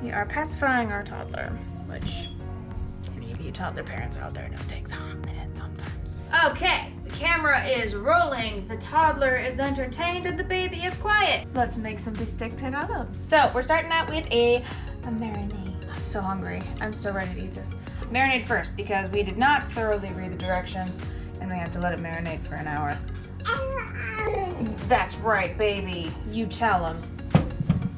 We are pacifying our toddler, which any of you toddler parents out there know takes a hot minute sometimes. Okay, the camera is rolling, the toddler is entertained, and the baby is quiet. Let's make some Bistek Tagalog. So we're starting out with a marinade. I'm so hungry. I'm so ready to eat this. Marinade first, because we did not thoroughly read the directions, and we have to let it marinate for an hour. That's right, baby. You tell him.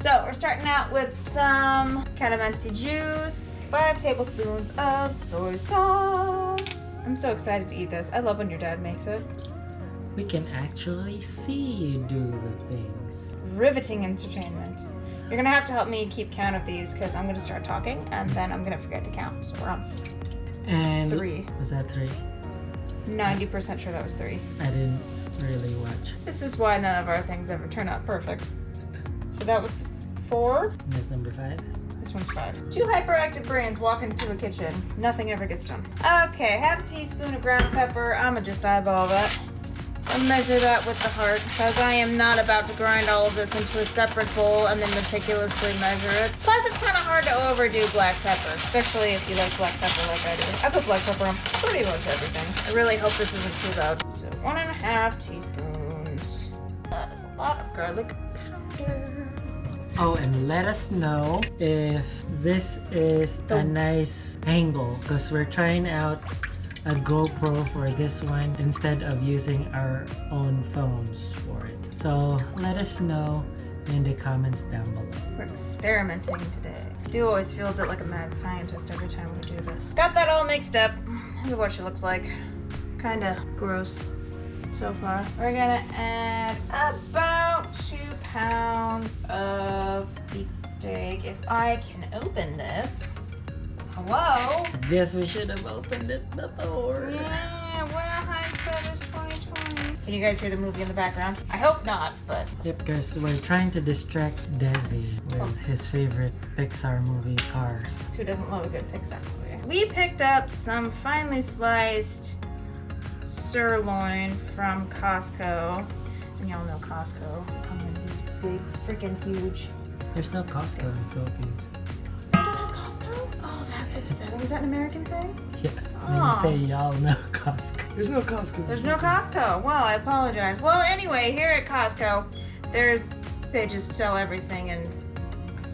So we're starting out with some calamansi juice, 5 tablespoons of soy sauce. I'm so excited to eat this. I love when your dad makes it. We can actually see you do the things. Riveting entertainment. You're gonna have to help me keep count of these because I'm gonna start talking and then I'm gonna forget to count. So we're on And 3. Was that 3? 90% sure that was 3. I didn't really watch. This is why none of our things ever turn out perfect. So that was 4. That's number 5. This one's 5. 2 hyperactive brains walk into a kitchen. Nothing ever gets done. Okay, half a teaspoon of ground pepper. I'ma just eyeball that. And measure that with the heart, because I am not about to grind all of this into a separate bowl and then meticulously measure it. Plus, it's kind of hard to overdo black pepper, especially if you like black pepper like I do. I put black pepper on pretty much everything. I really hope this isn't too loud. So 1.5 teaspoons. That is a lot of garlic powder. Oh, and let us know if this is a nice angle, because we're trying out a GoPro for this one instead of using our own phones for it. So let us know in the comments down below. We're experimenting today. I do always feel a bit like a mad scientist every time we do this. Got that all mixed up. Look at what she looks like. Kinda gross so far. We're gonna add about 2 pounds of beef steak. If I can open this. Hello? Guess we should have opened it before. Yeah, well, hindsight is 2020. Can you guys hear the movie in the background? I hope not, but Yep, guys, we're trying to distract Desi with his favorite Pixar movie, Cars. who doesn't love a good Pixar movie? We picked up some finely sliced sirloin from Costco. And y'all know Costco. These big, freaking huge. There's no Costco in the Philippines. Oh, that's upsetting. Is that an American thing? Yeah, when you say y'all know Costco. There's no Costco. There's no Costco. Well, I apologize. Well, anyway, here at Costco, they just sell everything in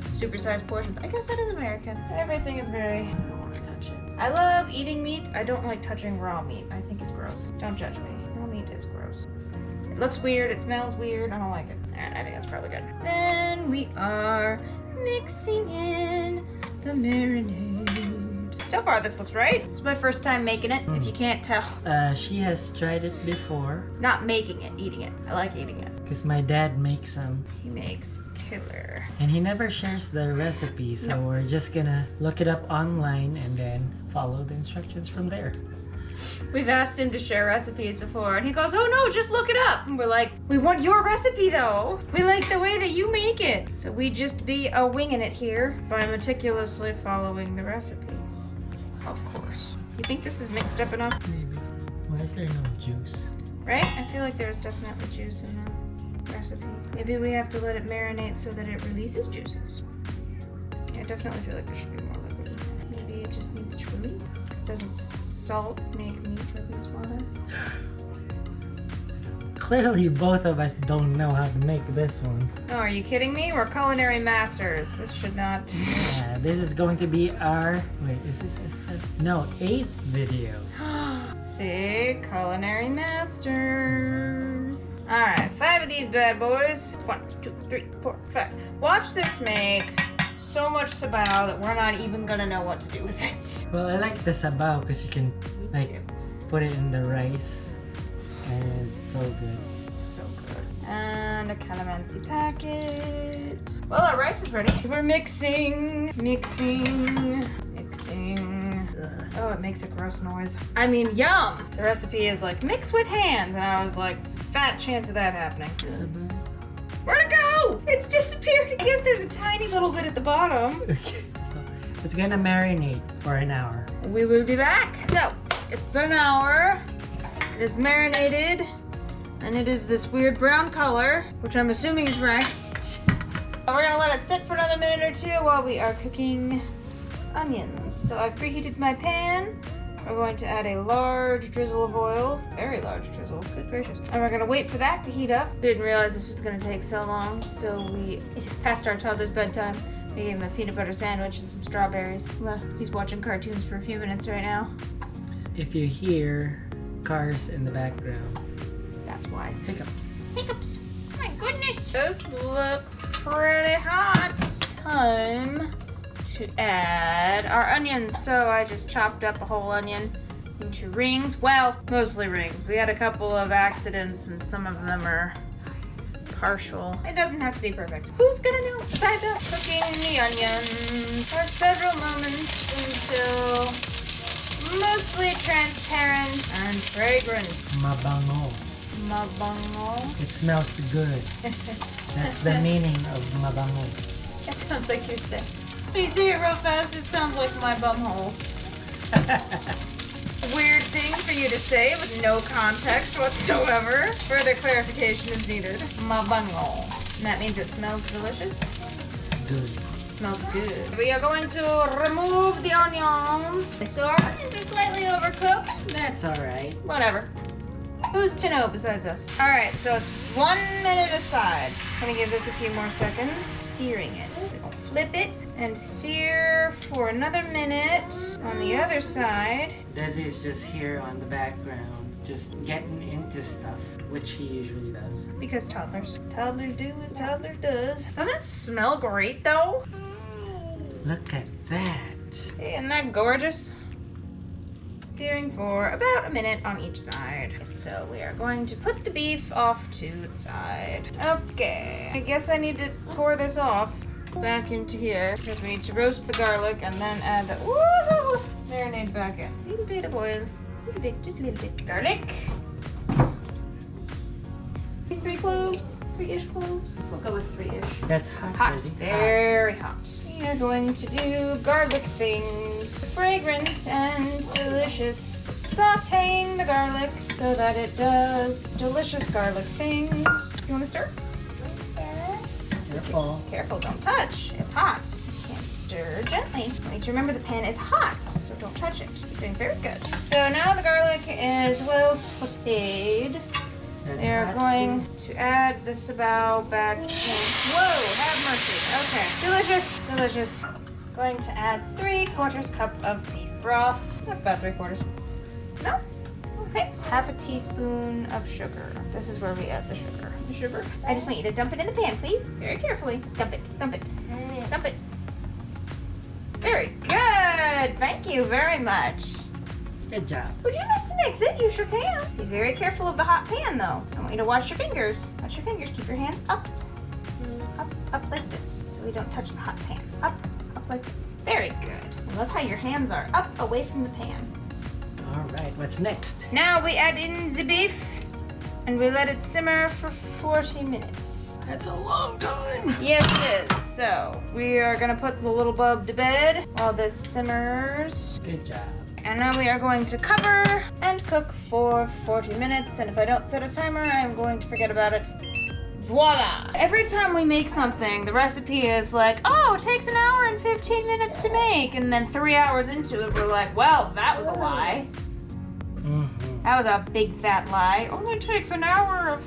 supersized portions. I guess that is American. Everything is very... I don't want to touch it. I love eating meat. I don't like touching raw meat. I think it's gross. Don't judge me. Raw meat is gross. It looks weird. It smells weird. I don't like it. Alright, I think that's probably good. Then we are mixing in the marinade. So far, this looks right. It's my first time making it, if you can't tell. She has tried it before. Not making it, eating it. I like eating it. Because my dad makes them. He makes killer. And he never shares the recipe, so we're just gonna look it up online and then follow the instructions from there. We've asked him to share recipes before, and he goes, oh no, just look it up. And we're like, we want your recipe though. We like the way that you make it. So we just be winging it here by meticulously following the recipe. Of course. You think this is mixed up enough? Maybe. Why is there no juice? Right? I feel like there's definitely juice in the recipe. Maybe we have to let it marinate so that it releases juices. I definitely feel like there should be more liquid. Maybe it just needs to release. Because doesn't salt make meat release water? Clearly, both of us don't know how to make this one. Oh, are you kidding me? We're culinary masters. This should not... Yeah, this is going to be our... Wait, is this a 8th video. See? Culinary masters. Alright, 5 of these bad boys. 1, 2, 3, 4, 5. Watch this make so much sabaw that we're not even gonna know what to do with it. Well, I like the sabaw because you can put it in the rice. And it's so good. So good. And a calamansi packet. Well, our rice is ready. We're mixing. Ugh. Oh, it makes a gross noise. I mean, yum! The recipe is like, mix with hands. And I was like, fat chance of that happening. Sabaw. Where'd it go? It's disappeared. I guess there's a tiny little bit at the bottom. Okay. It's gonna marinate for an hour. We will be back. So, it's been an hour. It is marinated, and it is this weird brown color, which I'm assuming is right. We're gonna let it sit for another another minute or two while we are cooking onions. So I've preheated my pan. We're going to add a large drizzle of oil. Very large drizzle, good gracious. And we're gonna wait for that to heat up. Didn't realize this was gonna take so long, so it is past our toddler's bedtime. We gave him a peanut butter sandwich and some strawberries. Well, he's watching cartoons for a few minutes right now. If you hear cars in the background, That's why. hiccups. Hiccups. My goodness. This looks pretty hot. Time to add our onions. So I just chopped up a whole onion into rings. Well, mostly rings. We had a couple of accidents and some of them are partial. It doesn't have to be perfect. Who's gonna know? Besides us, cooking the onions for several moments until mostly transparent and fragrant. Mabango. Mabango. It smells good. That's the meaning of mabango. It sounds like you're sick. When you say it real fast, it sounds like my bumhole. Weird thing for you to say with no context whatsoever. Further clarification is needed. Mabango. And that means it smells delicious. Good. Smells good. We are going to remove the onions. So our onions are slightly overcooked. That's alright. Whatever. Who's to know besides us? Alright, so it's 1 minute aside. I'm gonna give this a few more seconds. Searing it. We'll flip it and sear for another minute on the other side. Desi is just here on the background, just getting into stuff, which he usually does. Because toddlers. Toddlers do as toddlers does. Doesn't it smell great though? Look at that. Hey, isn't that gorgeous? Searing for about a minute on each side. So we are going to put the beef off to the side. Okay, I guess I need to pour this off back into here because we need to roast the garlic and then add the marinade back in. A little bit of oil, a little bit, just a little bit. Garlic. 3 cloves, 3-ish cloves. We'll go with 3-ish. That's hot. Hot, Desi. very hot. We are going to do garlic things. Fragrant and delicious. Sauteing the garlic so that it does delicious garlic things. You want to stir? Careful. Careful, don't touch. It's hot. You can't stir gently. You need to remember the pan is hot, so don't touch it. You're doing very good. So now the garlic is well sauteed. They're hot going too. to add the sabao back in. Whoa, have mercy. Okay, delicious, delicious. Going to add 3/4 cup of beef broth. That's about 3/4. No? Okay. Half a teaspoon of sugar. This is where we add the sugar. The sugar. I just want you to dump it in the pan, please. Very carefully. Dump it, dump it, dump it. Very good. Thank you very much. Good job. Would you like to mix it? You sure can. Be very careful of the hot pan, though. I want you to wash your fingers. Wash your fingers. Keep your hands up. Up like this. So we don't touch the hot pan. Up like this. Very good. I love how your hands are up away from the pan. All right, what's next? Now we add in the beef and we let it simmer for 40 minutes. That's a long time. Yes, it is. So we are gonna put the little bub to bed while this simmers. Good job. And now we are going to cover and cook for 40 minutes. And if I don't set a timer, I am going to forget about it. Voila! Every time we make something, the recipe is like, oh, it takes 1 hour and 15 minutes to make. And then 3 hours into it, we're like, well, that was a lie. Mm-hmm. That was a big fat lie. Only takes 1 hour of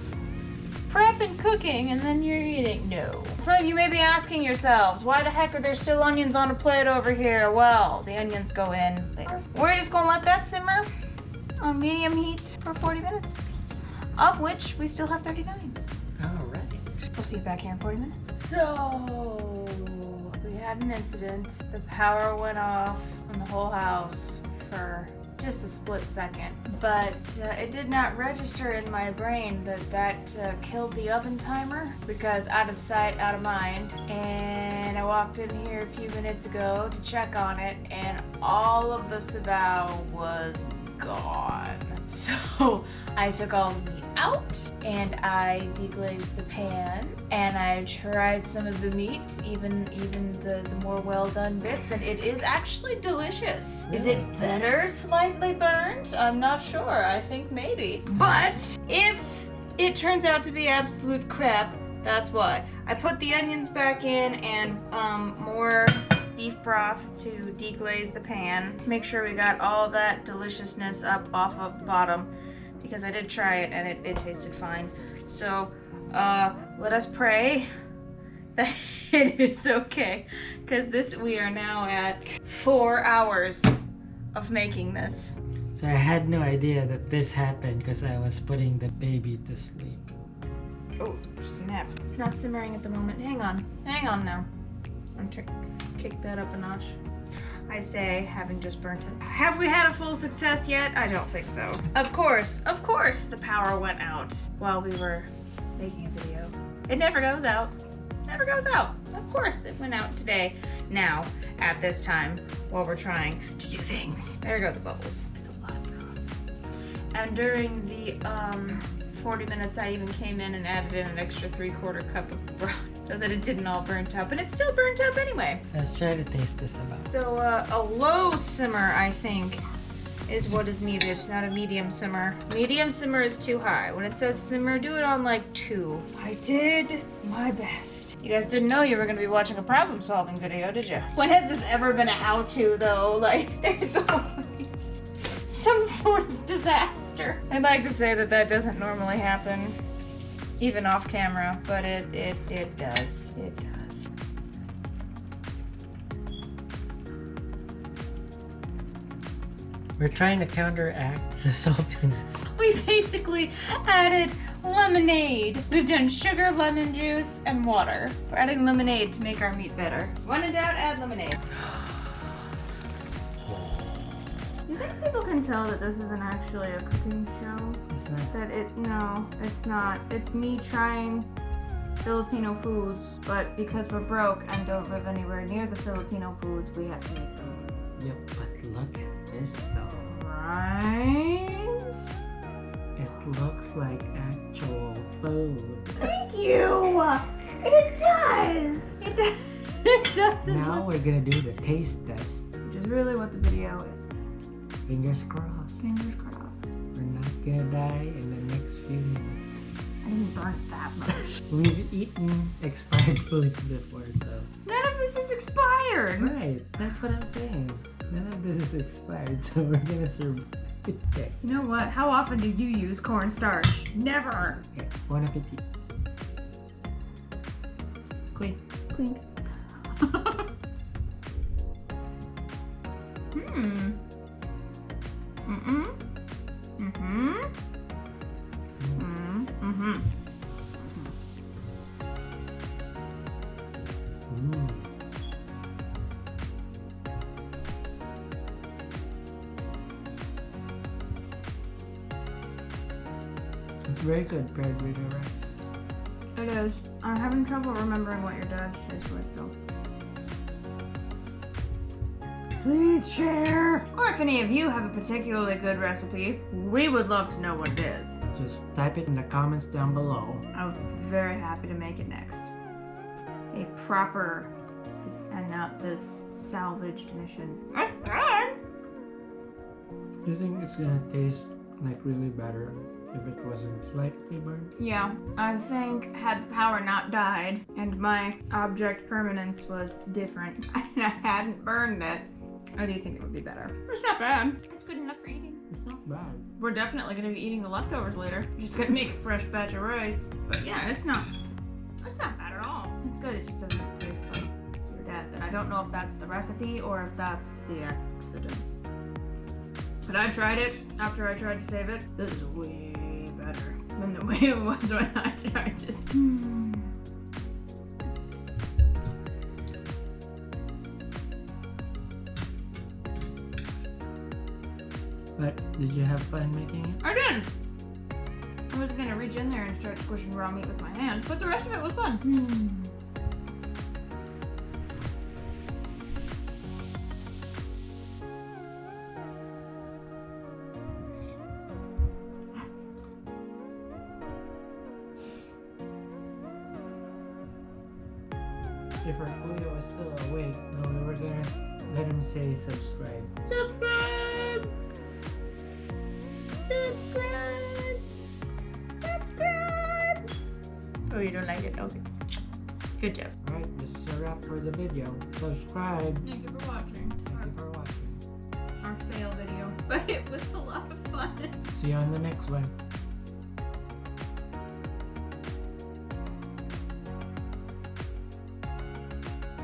prep and cooking and then you're eating. No. Some of you may be asking yourselves, why the heck are there still onions on a plate over here? Well, the onions go in later. We're just gonna let that simmer on medium heat for 40 minutes, of which we still have 39. All right. We'll see you back here in 40 minutes. So, we had an incident. The power went off in the whole house for just a split second. But it did not register in my brain that killed the oven timer, because out of sight, out of mind. And I walked in here a few minutes ago to check on it, and all of the sabao was gone. So I took all the meat out and I deglazed the pan and I tried some of the meat, even the more well done bits, and it is actually delicious. Is it better slightly burnt? I'm not sure. I think maybe. But if it turns out to be absolute crap, That's why. I put the onions back in and more beef broth to deglaze the pan. Make sure we got all that deliciousness up off of the bottom, because I did try it and it tasted fine. So let us pray that it is okay, because we are now at 4 hours of making this. So I had no idea that this happened because I was putting the baby to sleep. Oh, snap. It's not simmering at the moment. Hang on now. I'm kick that up a notch. I say, having just burnt it. Have we had a full success yet? I don't think so. Of course, the power went out while we were making a video. It never goes out. Never goes out. Of course, it went out today. Now, at this time, while we're trying to do things. There go the bubbles. It's a lot of broth. And during the 40 minutes, I even came in and added in an extra 3/4 cup of broth so that it didn't all burnt up, and it's still burnt up anyway. Let's try to taste this about. So a low simmer, I think, is what is needed, not a medium simmer. Medium simmer is too high. When it says simmer, do it on like 2. I did my best. You guys didn't know you were gonna be watching a problem-solving video, did you? When has this ever been a how-to though? Like, there's always some sort of disaster. I'd like to say that doesn't normally happen, even off camera, but it does. It does. We're trying to counteract the saltiness. We basically added lemonade. We've done sugar, lemon juice, and water. We're adding lemonade to make our meat better. When in doubt, add lemonade. You think people can tell that this isn't actually a cooking show? It's not. That it's not. It's me trying Filipino foods, but because we're broke and don't live anywhere near the Filipino foods, we have to make them. Yep, but look at this though. Right? It looks like actual food. Thank you! It does! It does. It does. Now we're gonna do the taste test. Which is really what the video is. Fingers crossed. Fingers crossed. We're not gonna die in the next few minutes. I didn't burn that much. We've eaten expired foods before, so. None of this is expired! Right, that's what I'm saying. None of this is expired, so we're gonna survive. Okay. You know what? How often do you use cornstarch? Never! Okay, bon appetit. Clink. Clink. It's very good paired with the rice. It is. I'm having trouble remembering what your dad's tastes like though. Please share! Or if any of you have a particularly good recipe, we would love to know what it is. Just type it in the comments down below. I would be very happy to make it next. A proper, and not this salvaged mission. Do you think it's gonna taste like really better if it wasn't slightly burned? Yeah, I think had the power not died and my object permanence was different and I hadn't burned it, I do think it would be better. It's not bad. It's good enough for eating. It's not bad. We're definitely gonna be eating the leftovers later. Just gonna make a fresh batch of rice. But yeah, it's not bad at all. It's good, it just doesn't taste like your dad said. I don't know if that's the recipe or if that's the accident. But I tried it after I tried to save it. This is way better than the way it was when I tried to. But did you have fun making it? I did! I was gonna reach in there and start squishing raw meat with my hands, but the rest of it was fun. If our kuya was still awake, no, we were gonna let him say subscribe. Subscribe! Subscribe! Subscribe! Oh, you don't like it? Okay. Good job. Alright, this is a wrap for the video. Subscribe. Thank you for watching. Thank you for watching. Our fail video. But it was a lot of fun. See you on the next one.